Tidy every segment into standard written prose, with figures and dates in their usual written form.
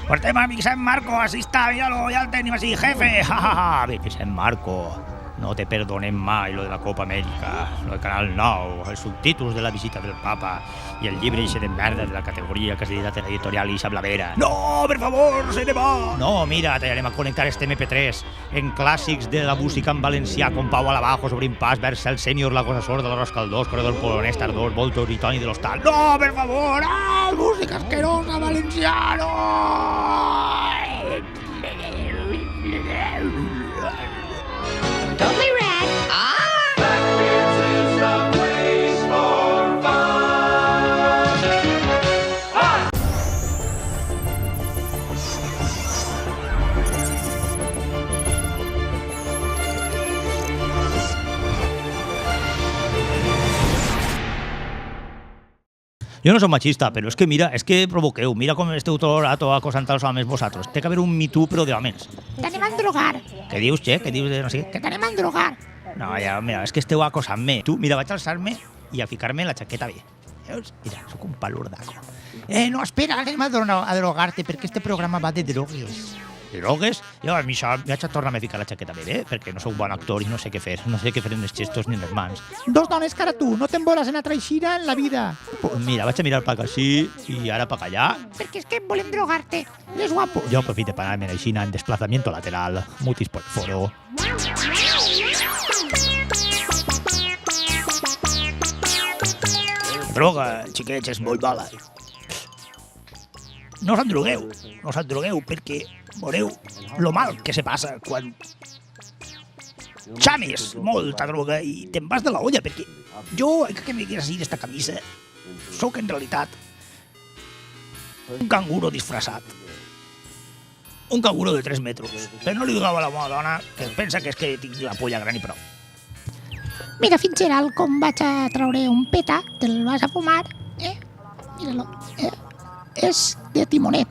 Pues tema Vicent Marco, así está, míralo, ya el tenemos así, jefe. Ja. Vicent Marco, no te perdonem mai lo de la Copa Amèrica, lo de Canal 9, els subtítols de la visita del Papa i el llibre eixe de merda de la categoria que has editat en l'editorial Ixa Blavera. No, per favor, se ne va. No, mira, tallarem a connectar este MP3 en clàssics de la música en valencià com Pau Alabajos, Obrint Pas, Vercel Sènior, La Cosa Sorda, L'Arròs Caldós, Corredor Polonès, Tardós, Voltor i Toni de l'Hostal. No, per favor, música asquerosa valenciano. Totally red. Blackbeard's is the place for fun. Jo no soc machista, però és que mira, és que provoqueu. Mira com esteu tot acosant als homes vosaltres. Té que haver un Me Too, però de homes. T'anem a endrogar. Què dius, che? Què dius de no sé què? Que t'anem a endrogar. No, ja, mira, és que esteu acosant-me. Tu, mira, vaig alçar-me i a ficar-me la xaqueta bé. Veus? Mira, sóc un palurdaco. No, espera, anem a drogar-te, perquè este programa va de drogues. Drogues? Jo, a mi això, vaig a tornar-me a ficar la xaqueta bé, perquè no sóc bon actor i no sé què fer. No sé què fer en els gestos ni en les mans. Dos dones cara a tu, no te'n voles anar traixira en la vida. Pues mira, vaig a mirar pa així i ara pa allà. Perquè és que volem drogar-te. És guapo. Jo aprofite per anar-me així en desplazamiento lateral, mutis por el foro. Droga, xiquets, és molt mala. No us endrogueu, perquè veureu lo mal que se passa quan xames molta droga i te'n vas de la olla, perquè jo, que me quieras ir esta camisa, sóc en realitat un canguro disfressat. Un canguro de 3 metres. Però no li digueu a la meva dona que pensa que és que tinc la polla gran i prou. Mira, Fitzgerald, com vaig a traure un peta, te'l vas a fumar, mira-lo, és de timonet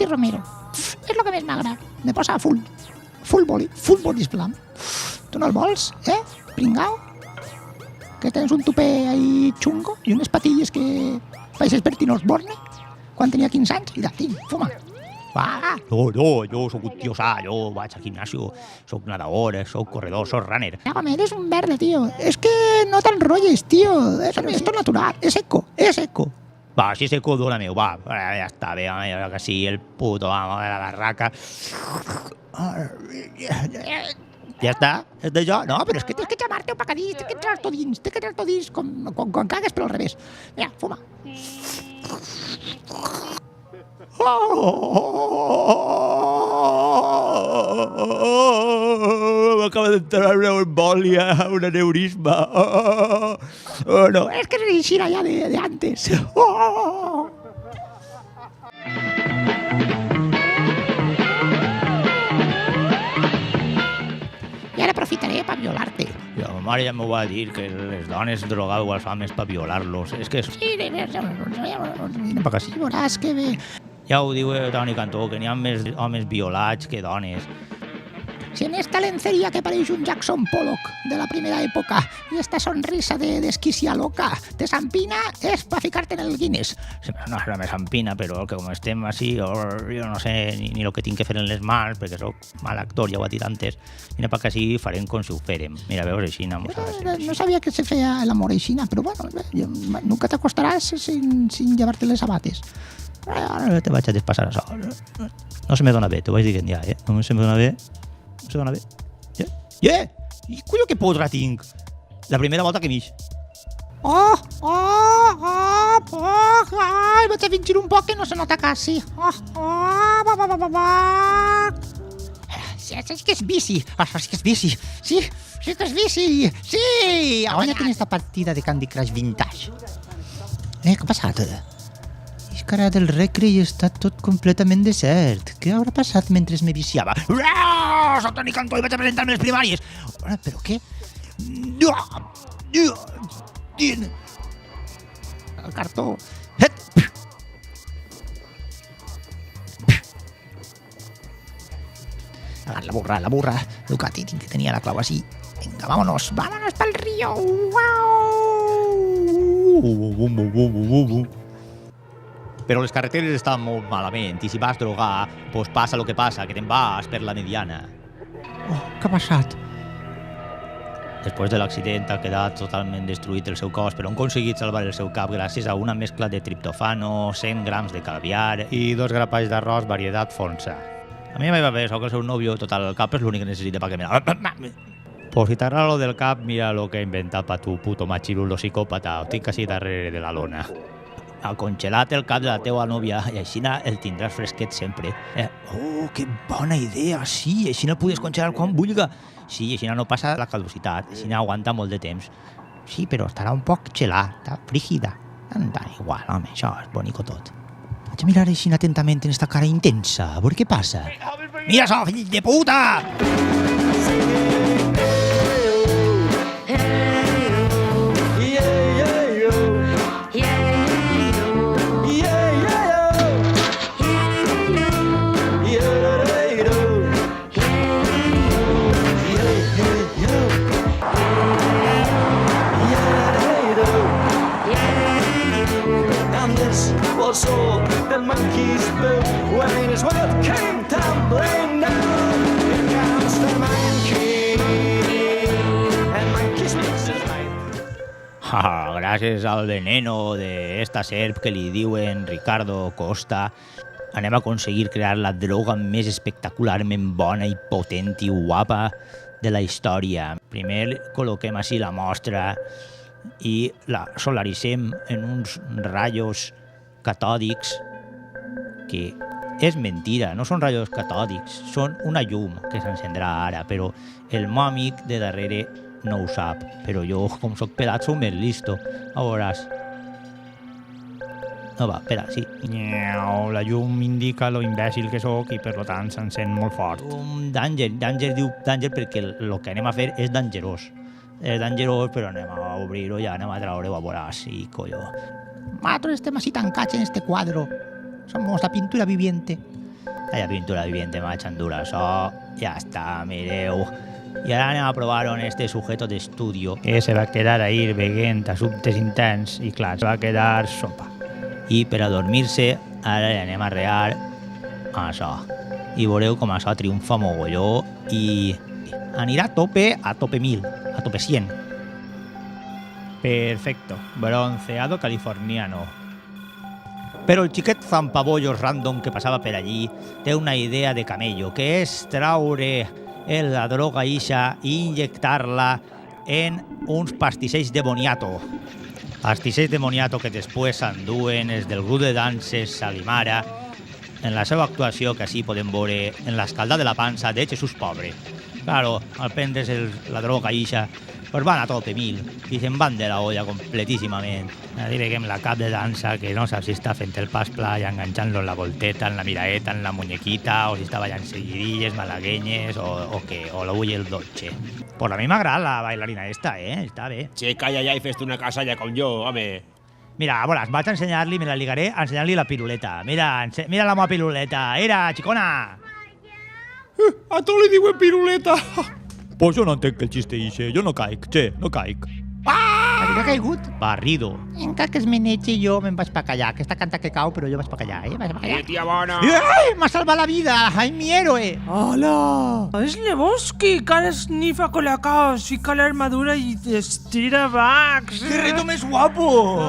i romero. És el que més m'agrada, me posa full body slam. Tu no el vols, pringao? Que tens un tupé ahí xungo i unes patilles que paeixes Bertín Osborne quan tenia 15 anys. Mira, tinc, fuma. Va. No, jo sóc un tio sa, jo vaig al gimnasio, sóc nadador, sóc corredor, sóc runner. Home, eres un verde, tío. Es que no te enrolles, tío. Esto es natural, es seco. Va, si seco, dóna-me-ho, va. Ja està bé, home, que sí, el puto amo de la barraca. Ja està? És d'això? No, però és que Tens que xamar-te un pacadís, tens que entrar-t'ho dins, quan cagues per al revés. Mira, fuma. M'acaba d'entrar una embòlia, un aneurisma. No. Es que es Shira ya de antes. I ara aprofitaré per violar-te. La meva mare ja m'ho va dir, que les dones drogau als homes per violar-los. És que... Sí, Pa que sí. veuràs que bé. Ja ho diu Toni Cantó, que n'hi ha més homes violats que dones. Si en esta lencería que pareix un Jackson Pollock de la primera època i esta sonrisa de desquicia loca te s'empina, és per ficar-te en el Guinness. No me s'empina, però que com estem així, jo no sé ni el que tinc que fer en les mans, perquè sóc mal actor, ja ho he dit antes. Mira, perquè així farem com si ho fèrem. Mira, veus així, no No sabia que se feia l'amor aixina, però bueno, nunca t'acostaràs sin llevarte les sabates. Ara te vaig a despassar això. No se me dona bé, t'ho vaig dient ja, No se me dona bé. No se dona bé. I colló que podrà tinc? La primera volta que m'ix. Ai, vaig a fingir un poc que no se nota quasi. És que és bici, això sí que és bici. Sí que és bici. Sí! Guanya't en esta partida de Candy Crush Vintage. Què ha passat? És que ara del recre i està tot completament desert. Què haurà passat mentre me viciava? Soc Toni Cantó i vaig a presentar-me les primàries. Però què? El cartó. La burra. Ducati, tenia la clau així. Vinga, vámonos pel río. Uau! Però les carreteres estan molt malament i si vas drogar, doncs passa el que passa, que te'n vas per la mediana. Oh, què ha passat? Després de l'accident ha quedat totalment destruït el seu cos, però han aconseguit salvar el seu cap gràcies a una mescla de triptofano, 100 grams de caviar i 2 grapalls d'arròs varietat fonsa. A mi m'ha bé, sóc el seu nòvio, total, el cap és l'únic que necessita perquè me... Pues si t'agrada lo del cap, mira lo que he inventat pa tu, puto machirulo psicòpata, ho tinc així darrere de la lona. Ha congelat el cap de la teua nòvia i així el tindràs fresquet sempre. Oh, que bona idea, sí, així el podes congelar quan vulga. Sí, així no passa la caducitat, així aguanta molt de temps. Sí, però estarà un poc gelat, està frígida. Anda, igual, home, això és bonico tot. Vaig a mirar així atentament en esta cara intensa, a veure què passa. Mira això, fill de puta! Also, the monkey's boo when his world came tumbling down. Here comes the monkey, and monkey's business mind. Gràcies al veneno d'esta serp que li diuen Ricardo Costa, anem a aconseguir crear la droga més espectacularment bona i potent i guapa de la història. Primer col·loquem així la mostra i la solaritzem en uns rajos catòdics, que és mentira, no són rajos catòdics, són una llum que s'encendrà ara, però el meu amic de darrere no ho sap, però jo, com soc pelat, sóc més listo. A veuràs. No va, espera, sí. La llum indica lo imbècil que sóc i per tant s'encén molt fort. Danger diu danger perquè el que anem a fer és dangerós. És dangerós, però anem a obrir-ho i anem a treure-ho a veuràs, sí, colló. Nosotros estem así tan caches en este cuadro. Somos la pintura viviente. La pintura viviente m'ha xandura, això ja està, mireu. I ara anem a provar on este sujeto d'estudio que se va quedar ahí veient assumptes intens i clar, se va quedar sopa. I per a dormir-se ara li anem a rear això. I veureu com això triomfa mogolló i anirà a tope 1000, a tope 100. Perfecto, bronceado californiano. Però el xiquet zampabollos random que passava per allí té una idea de camello, que és traure la droga ixa i injectar-la en uns pastissells de boniato. Pastissells de boniato que després s'enduen els del grup de danses Salimara en la seva actuació, que així podem veure en l'escalda de la pansa de Jesús Pobre. Claro, al prendre's la droga ixa, pues van a tope 1000 i se'n van de la olla completíssimament. Allí veiem la cap de dansa que no sap si està fent el pas pla i enganxant-lo en la volteta, en la miraeta, en la muñequita, o si està ballant seguidilles, malaguenyes, o què, o l'ull el dolce. Pues a mi m'agrada la bailarina esta, està bé. Che, calla ja i fes-te una casalla com jo, home. Mira, a veure, vaig a ensenyar-li, me la ligaré, a ensenyar-li la piruleta. Mira la meva piruleta. Era, xicona! A tu li diuen piruleta. Pues jo no entenc el xiste ixe, jo no caic, no caic. Havia caigut. Barrido. Encara que es meneig i jo me'n vaig pa callar. Aquesta canta que cau, però jo vaig pa callar, Vaig pa callar. Tia bona. Ai, m'ha salvat la vida! Ai, mi héroe! ¡Hola! Es Lebowski, cara snifa Colacao, fica la armadura y estira Vax. ¡Qué reto més guapo!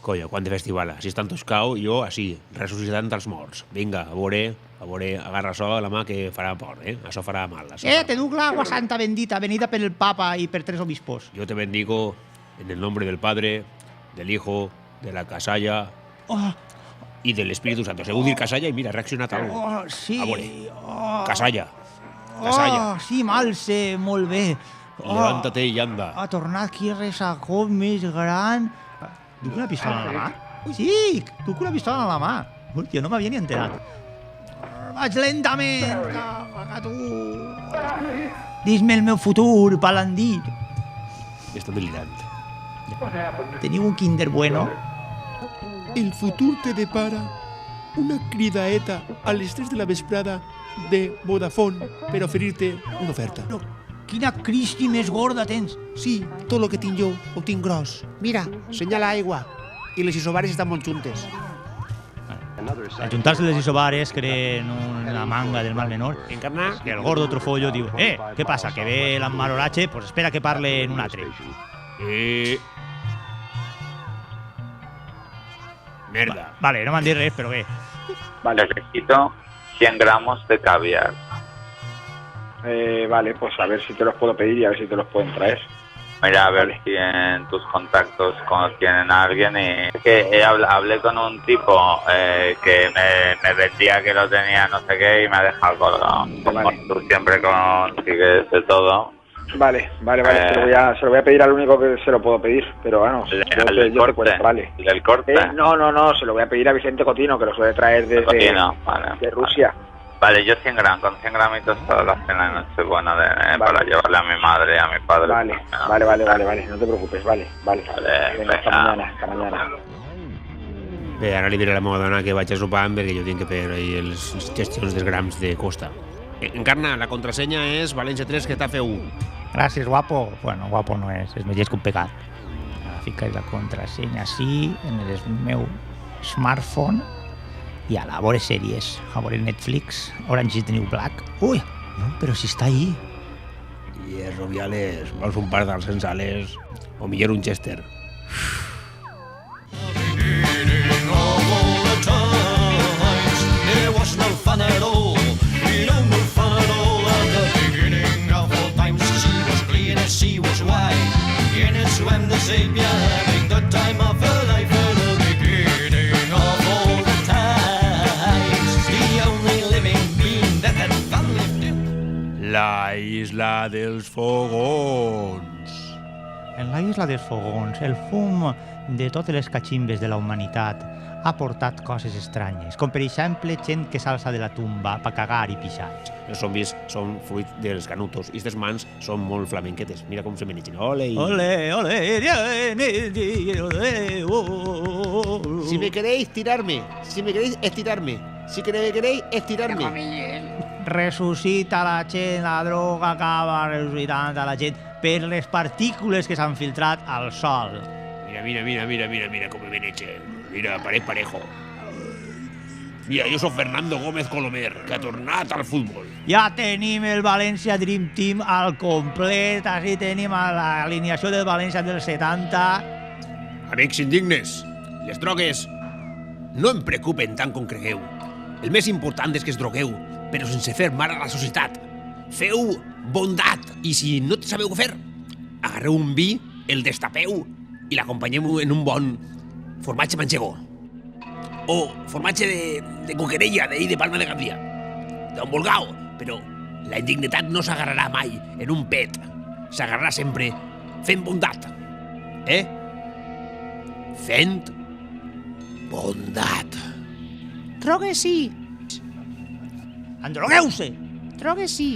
Colla, quan de festival, si estan toscau, jo així, ressuscitant els morts. Vinga, a veure, agarra això a la mà que farà por, Això farà mal. Te duc l'agua santa bendita, venida per el papa i per 3 obispos. Yo te bendigo en el nombre del Padre, del Hijo, de la casalla. i de l'Espíritu Santo. Segur dir Casalla i mira, ha reaccionat algo. Oh, sí. A veure. Oh, Casalla. Casalla. sí, Malse, molt bé. Levántate i anda. Ha tornat aquí ressacó més gran. Duc una pistola a la mà? Ui, sí, duc una pistola a la mà. Ui, jo no m'havia ni enterat. Vaig lentament, caga tu. Dis-me el meu futur, palandí. Està delirant. Teniu un Kinder Bueno? El futur te depara una cridaeta a les 3 de la vesprada de Vodafone per oferir-te una oferta. Però quina cristi més gorda tens. Sí, tot el que tinc jo ho tinc gros. Mira, senyala aigua. I les isobares estan molt juntes. Al juntar-se les isobares creen una manga del mal menor. Encarna. Que el gordo trofollo diu, què passa, que ve l'emmaroratge? Pues espera que parle en un altre. Merda. Vale, no m'han dit res, però bé. Necesito 100 gramos de caviar. Vale, pues a ver si te los puedo pedir y a ver si te los pueden traer. Mira, a ver si en tus contactos tienen a alguien. Y es que hablé con un tipo que me vendía que lo tenía no sé qué y me ha dejado colgado. Como Vale. tú siempre consigues de todo. Vale. Se lo voy a pedir al único que se lo puedo pedir, pero bueno, yo te cuento, vale. ¿El del corte? No, se lo voy a pedir a Vicente Cotino, que lo suele traer desde Cotino, vale. de Rusia. Vale, yo 100 gramos, con 100 gramitos toda la cena de Nochebuena para llevarle a mi madre y a mi padre. Vale, no te preocupes, vale. Venga, hasta mañana. Bé, ara li diré a la meva dona que vaig a sopar perquè jo tinc que fer ahí les gestions dels grams de costa. Encarna, la contrasenya és València 3 Getafe 1. Gràcies, guapo. Bueno, guapo no és més lleig que un pecat. Ara fiques la contrasenya així, en el meu smartphone, i a la veure sèries, a veure Netflix, Orange is the New Black. Ui, no, però si està ahí. I els Rubiales, vols un par d'alcensales o millor un Chester. La isla dels fogons. En la isla dels fogons, el fum de totes les cachimbes de la humanitat ha portat coses estranyes, com per exemple gent que s'alça de la tumba per cagar i pixar. Els zombis són fruit dels canutos i aquestes mans són molt flamenquetes. Mira com se menegen. Ole! Ole, ole, Si me queréis, tirarme. Si me queréis, estirarme. Si me queréis, estirarme. Ressuscita la gent, la droga acaba ressuscitant a la gent per les partícules que s'han filtrat al sol. Mira com me menegen. Mira, parejo. Mira, jo soc Fernando Gómez Colomer, que ha tornat al futbol. Ja tenim el València Dream Team al complet, així tenim l'alineació del València del 70. Amics indignes, les drogues no em preocupen tant com cregueu. El més important és que es drogueu, però sense fer mal a la societat. Feu bondat, i si no sabeu què fer, agarreu un vi, el destapeu i l'acompanyeu en un bon formatge manchego. O formatge de coquerella, d'ahir de Palma de Gandia. D'on vulgueu, però la indignitat no s'agarrarà mai en un pet. S'agarrarà sempre fent bondat. Fent bondat. Drogues sí, Endrogueu-se! drogues sí.